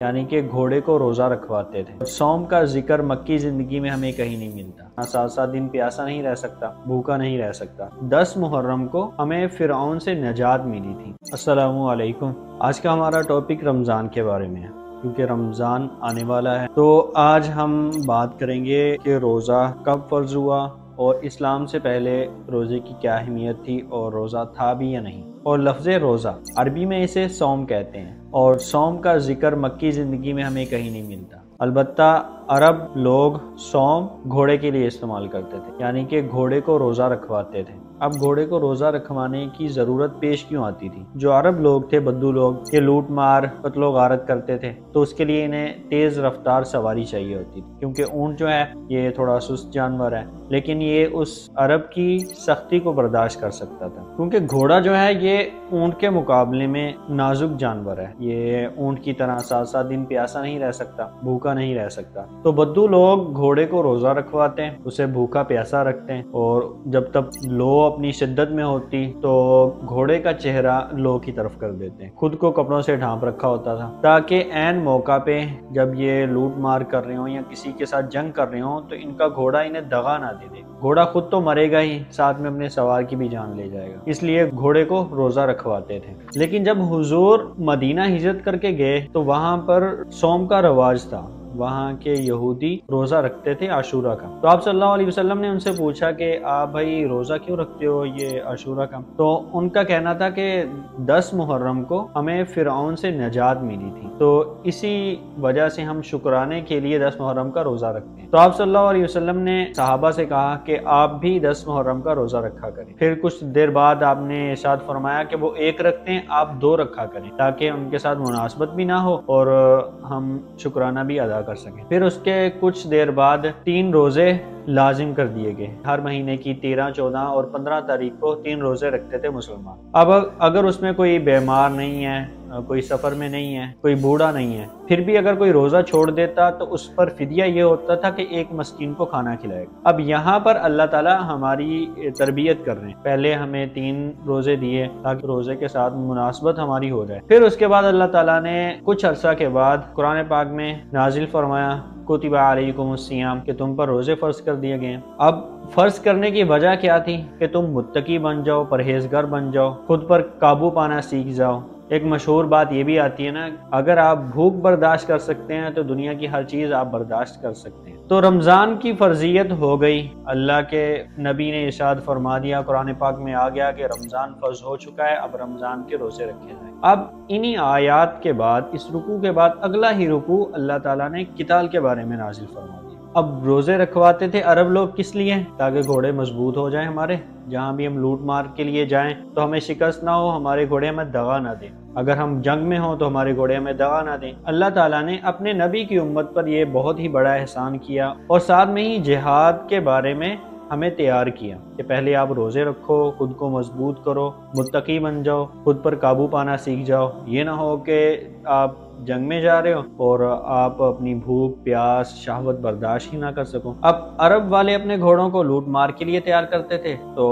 یعنی کہ گھوڑے کو روزہ رکھواتے تھے۔ صوم کا ذکر مکی زندگی میں ہمیں کہیں نہیں ملتا۔ 7 دن پیاسا نہیں رہ سکتا، بھوکا نہیں رہ سکتا۔ 10 محرم کو ہمیں فرعون سے نجات ملی تھی۔ السلام علیکم۔ آج کا ہمارا ٹاپک رمضان کے بارے میں ہے، کیونکہ رمضان آنے والا ہے۔ تو آج ہم بات کریں گے کہ روزہ کب فرض ہوا اور اسلام سے پہلے روزے کی کیا اہمیت تھی اور روزہ تھا بھی یا نہیں۔ اور لفظ روزہ عربی میں اسے صوم کہتے ہیں، اور صوم کا ذکر مکی زندگی میں ہمیں کہیں نہیں ملتا۔ البتہ عرب لوگ صوم گھوڑے کے لیے استعمال کرتے تھے، یعنی کہ گھوڑے کو روزہ رکھواتے تھے۔ اب گھوڑے کو روزہ رکھوانے کی ضرورت پیش کیوں آتی تھی؟ جو عرب لوگ تھے، بدو لوگ، یہ لوٹ مار قتل و غارت کرتے تھے، تو اس کے لیے انہیں تیز رفتار سواری چاہیے ہوتی تھی، کیونکہ اونٹ جو ہے یہ تھوڑا سست جانور ہے، لیکن یہ اس عرب کی سختی کو برداشت کر سکتا تھا، کیونکہ گھوڑا جو ہے یہ اونٹ کے مقابلے میں نازک جانور ہے۔ یہ اونٹ کی طرح 7 دن پیاسا نہیں رہ سکتا، بھوکا نہیں رہ سکتا۔ تو بدو لوگ گھوڑے کو روزہ رکھواتے ہیں، اسے بھوکا پیاسا رکھتے ہیں، اور جب تک لو اپنی شدت میں ہوتی تو گھوڑے کا چہرہ لو کی طرف کر دیتے ہیں، خود کو کپڑوں سے ڈھانپ رکھا ہوتا تھا، تاکہ عین موقع پہ جب یہ لوٹ مار کر رہے ہوں یا کسی کے ساتھ جنگ کر رہے ہوں تو ان کا گھوڑا انہیں دغا نہ دے دے۔ گھوڑا خود تو مرے گا ہی، ساتھ میں اپنے سوار کی بھی جان لے جائے گا، اس لیے گھوڑے کو روزہ رکھواتے تھے۔ لیکن جب حضور مدینہ ہجرت کر کے گئے تو وہاں پر صوم کا رواج تھا، وہاں کے یہودی روزہ رکھتے تھے عاشورہ کا۔ تو آپ صلی اللہ علیہ وسلم نے ان سے پوچھا کہ آپ بھائی روزہ کیوں رکھتے ہو یہ عاشورہ کا؟ تو ان کا کہنا تھا کہ 10 محرم کو ہمیں فرعون سے نجات ملی تھی، تو اسی وجہ سے ہم شکرانے کے لیے 10 محرم کا روزہ رکھتے ہیں۔ تو آپ صلی اللہ علیہ وسلم نے صحابہ سے کہا کہ آپ بھی 10 محرم کا روزہ رکھا کریں۔ پھر کچھ دیر بعد آپ نے ارشاد فرمایا کہ وہ 1 رکھتے ہیں، آپ 2 رکھا کریں، تاکہ ان کے ساتھ مناسبت بھی نہ ہو اور ہم شکرانہ بھی ادا کر سکیں۔ پھر اس کے کچھ دیر بعد 3 روزے لازم کر دیے گئے۔ ہر مہینے کی 13، 14 اور 15 تاریخ کو 3 روزے رکھتے تھے مسلمان۔ اب اگر اس میں کوئی بیمار نہیں ہے، کوئی سفر میں نہیں ہے، کوئی بوڑھا نہیں ہے، پھر بھی اگر کوئی روزہ چھوڑ دیتا تو اس پر فدیہ یہ ہوتا تھا کہ 1 مسکین کو کھانا کھلائے گا۔ اب یہاں پر اللہ تعالی ہماری تربیت کر رہے ہیں، پہلے ہمیں 3 روزے دیے تاکہ روزے کے ساتھ مناسبت ہماری ہو جائے۔ پھر اس کے بعد اللہ تعالیٰ نے کچھ عرصہ کے بعد قرآن پاک میں نازل فرمایا کتب علیکم الصیام، کہ تم پر روزے فرض کر دیے گئے ہیں۔ اب فرض کرنے کی وجہ کیا تھی؟ کہ تم متقی بن جاؤ، پرہیزگار بن جاؤ، خود پر قابو پانا سیکھ جاؤ۔ ایک مشہور بات یہ بھی آتی ہے نا، اگر آپ بھوک برداشت کر سکتے ہیں تو دنیا کی ہر چیز آپ برداشت کر سکتے ہیں۔ تو رمضان کی فرضیت ہو گئی، اللہ کے نبی نے ارشاد فرما دیا، قرآن پاک میں آ گیا کہ رمضان فرض ہو چکا ہے، اب رمضان کے روزے رکھے جائیں۔ اب انہی آیات کے بعد، اس رکوع کے بعد اگلا ہی رکوع اللہ تعالیٰ نے قتال کے بارے میں نازل فرما دیا۔ اب روزے رکھواتے تھے عرب لوگ کس لیے؟ تاکہ گھوڑے مضبوط ہو جائیں ہمارے، جہاں بھی ہم لوٹ مار کے لیے جائیں تو ہمیں شکست نہ ہو، ہمارے گھوڑے ہمیں دغا نہ دیں، اگر ہم جنگ میں ہوں تو ہمارے گھوڑے ہمیں دغا نہ دیں۔ اللہ تعالیٰ نے اپنے نبی کی امت پر یہ بہت ہی بڑا احسان کیا، اور ساتھ میں ہی جہاد کے بارے میں ہمیں تیار کیا کہ پہلے آپ روزے رکھو، خود کو مضبوط کرو، متقی بن جاؤ، خود پر قابو پانا سیکھ جاؤ۔ یہ نہ ہو کہ آپ جنگ میں جا رہے ہو اور آپ اپنی بھوک، پیاس، شہوت برداشت ہی نہ کر سکو۔ اب عرب والے اپنے گھوڑوں کو لوٹ مار کے لیے تیار کرتے تھے، تو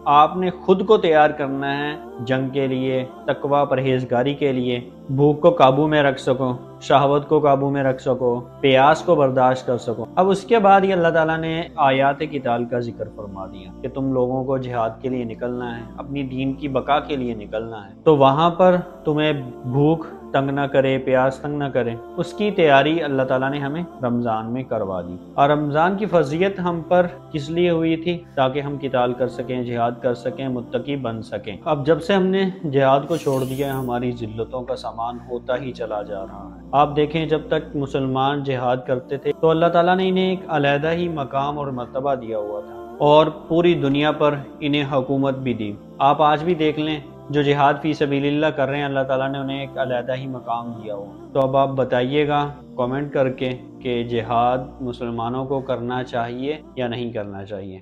آپ نے خود کو تیار کرنا ہے جنگ کے لیے، تقوی پرہیزگاری کے لیے، بھوک کو قابو میں رکھ سکو، شہوت کو قابو میں رکھ سکو، پیاس کو برداشت کر سکو۔ اب اس کے بعد یہ اللہ تعالیٰ نے آیات قتال کا ذکر فرما دیا کہ تم لوگوں کو جہاد کے لیے نکلنا ہے، اپنی دین کی بقا کے لیے نکلنا ہے، تو وہاں پر تمہیں بھوک تنگ نہ کرے، پیاس تنگ نہ کرے، اس کی تیاری اللہ تعالیٰ نے ہمیں رمضان میں کروا دی۔ اور رمضان کی فضیلت ہم پر کس لیے ہوئی تھی؟ تاکہ ہم قتال کر سکیں، جہاد کر سکیں، متقی بن سکیں۔ اب جب سے ہم نے جہاد کو چھوڑ دیا، ہماری ذلتوں کا سامان ہوتا ہی چلا جا رہا ہے۔ آپ دیکھیں جب تک مسلمان جہاد کرتے تھے تو اللہ تعالیٰ نے انہیں ایک علیحدہ ہی مقام اور مرتبہ دیا ہوا تھا، اور پوری دنیا پر انہیں حکومت بھی دی۔ آپ آج بھی دیکھ لیں، جو جہاد فی سبیل اللہ کر رہے ہیں، اللہ تعالیٰ نے انہیں ایک علیحدہ ہی مقام دیا ہو۔ تو اب آپ بتائیے گا کامنٹ کر کے کہ جہاد مسلمانوں کو کرنا چاہیے یا نہیں کرنا چاہیے۔